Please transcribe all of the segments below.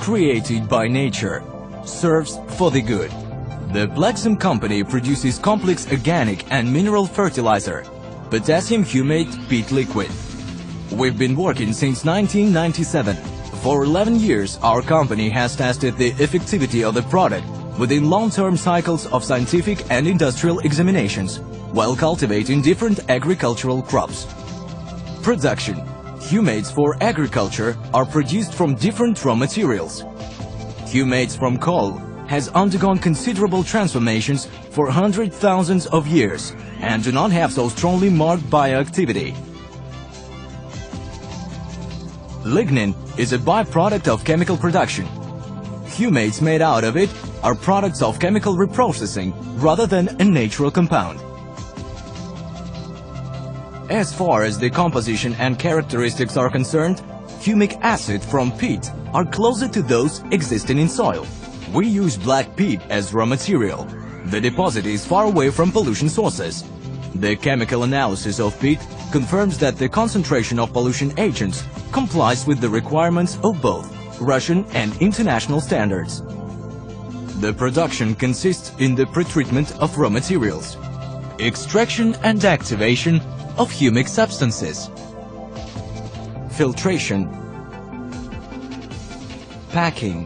created by nature, serves for the good. The Rotassium company produces complex organic and mineral fertilizer, potassium humate peat liquid. We've been working since 1997. For 11 years, our company has tested the effectivity of the product within long-term cycles of scientific and industrial examinations, while cultivating different agricultural crops. Production. Humates for agriculture are produced from different raw materials. Humates from coal has undergone considerable transformations for hundreds of thousands of years and do not have so strongly marked bioactivity. Lignin is a byproduct of chemical production. Humates made out of it are products of chemical reprocessing rather than a natural compound. As far as the composition and characteristics are concerned, humic acid from peat are closer to those existing in soil. We use black peat as raw material. The deposit is far away from pollution sources. The chemical analysis of peat confirms that the concentration of pollution agents complies with the requirements of both Russian and international standards. The production consists in the pretreatment of raw materials, extraction and activation of humic substances, filtration, packing,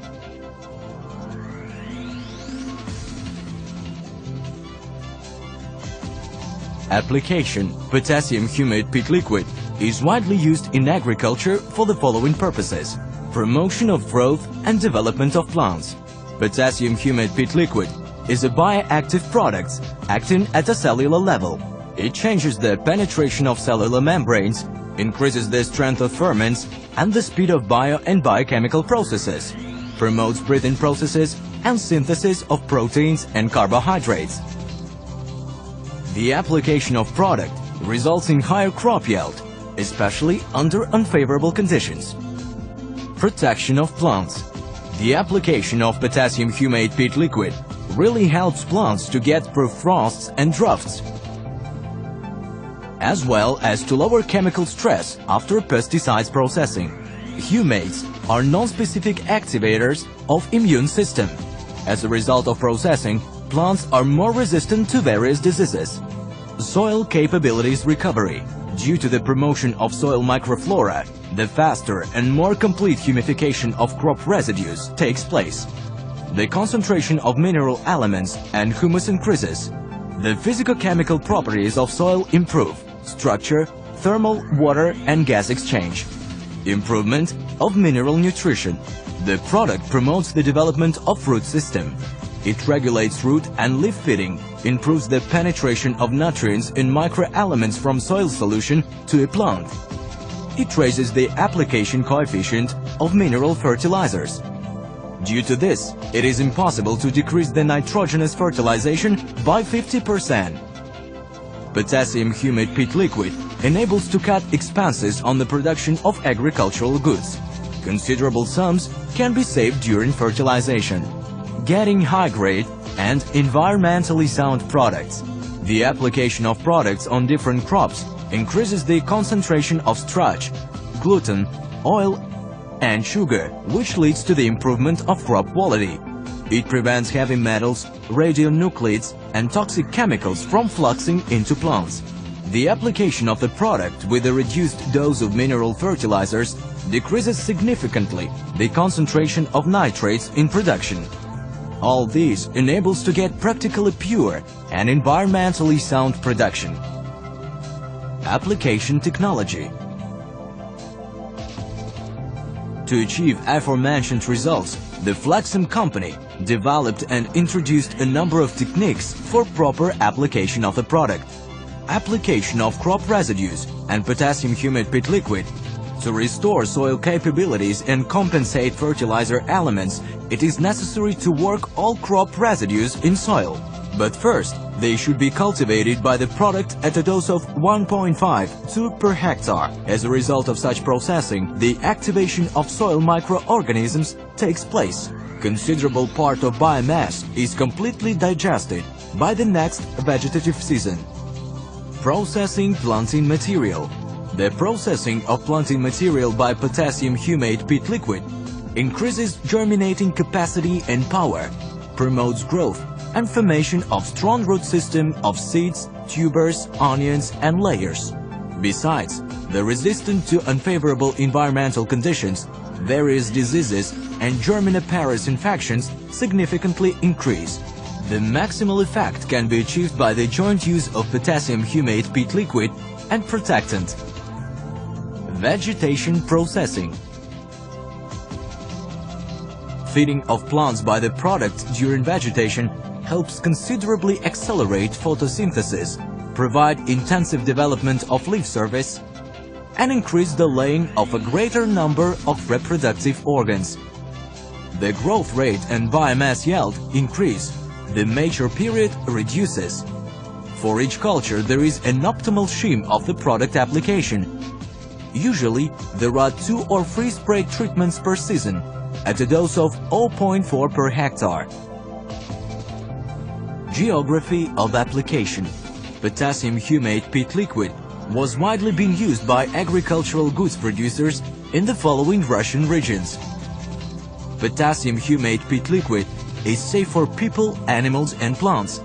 application. Potassium humate peat liquid is widely used in agriculture for the following purposes: promotion of growth and development of plants. Potassium humate peat liquid is a bioactive product acting at a cellular level. It changes the penetration of cellular membranes, increases the strength of ferments and the speed of bio and biochemical processes, promotes breathing processes and synthesis of proteins and carbohydrates. The application of product results in higher crop yield, especially under unfavorable conditions. Protection of plants. The application of potassium humate peat liquid really helps plants to get through frosts and droughts, as well as to lower chemical stress after pesticides processing. Humates are non-specific activators of immune system. As a result of processing, plants are more resistant to various diseases. Soil capabilities recovery. Due to the promotion of soil microflora, the faster and more complete humification of crop residues takes place. The concentration of mineral elements and humus increases. The physico-chemical properties of soil improve: structure, thermal, water and gas exchange. Improvement of mineral nutrition. The product promotes the development of root system. It regulates root and leaf feeding, improves the penetration of nutrients in microelements from soil solution to a plant. It raises the application coefficient of mineral fertilizers. Due to this, it is impossible to decrease the nitrogenous fertilization by 50%. Potassium humate peat liquid enables to cut expenses on the production of agricultural goods. Considerable sums can be saved during fertilization. Getting high-grade and environmentally sound products. The application of products on different crops increases the concentration of starch, gluten, oil and sugar, which leads to the improvement of crop quality. It prevents heavy metals, radionuclides and toxic chemicals from fluxing into plants. The application of the product with a reduced dose of mineral fertilizers decreases significantly the concentration of nitrates in production. All these enables to get practically pure and environmentally sound production. Application technology. To achieve aforementioned results, the Rotassium company developed and introduced a number of techniques for proper application of the product. Application of crop residues and potassium humate peat liquid. To restore soil capabilities and compensate fertilizer elements, it is necessary to work all crop residues in soil. But first, they should be cultivated by the product at a dose of 1.5 2 per hectare. As a result of such processing, the activation of soil microorganisms takes place. Considerable part of biomass is completely digested by the next vegetative season. Processing planting material. The processing of planting material by potassium humate peat liquid increases germinating capacity and power, promotes growth and formation of strong root system of seeds, tubers, onions and layers. Besides, the resistance to unfavorable environmental conditions, various diseases and germiniparous infections significantly increase. The maximal effect can be achieved by the joint use of potassium humate peat liquid and protectant. Vegetation processing. Feeding of plants by the product during vegetation helps considerably accelerate photosynthesis, provide intensive development of leaf surface, and increase the laying of a greater number of reproductive organs. The growth rate and biomass yield increase, the mature period reduces. For each culture there is an optimal scheme of the product application. Usually there are 2 or 3 spray treatments per season, at a dose of 0.4 per hectare. Geography of application. Potassium humate peat liquid was widely being used by agricultural goods producers in the following Russian regions. Potassium humate peat liquid is safe for people, animals and plants.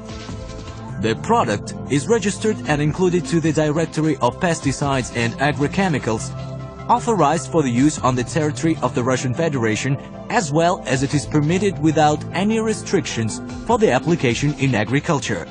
The product is registered and included to the Directory of Pesticides and Agrochemicals, authorized for the use on the territory of the Russian Federation, as well as it is permitted without any restrictions for the application in agriculture.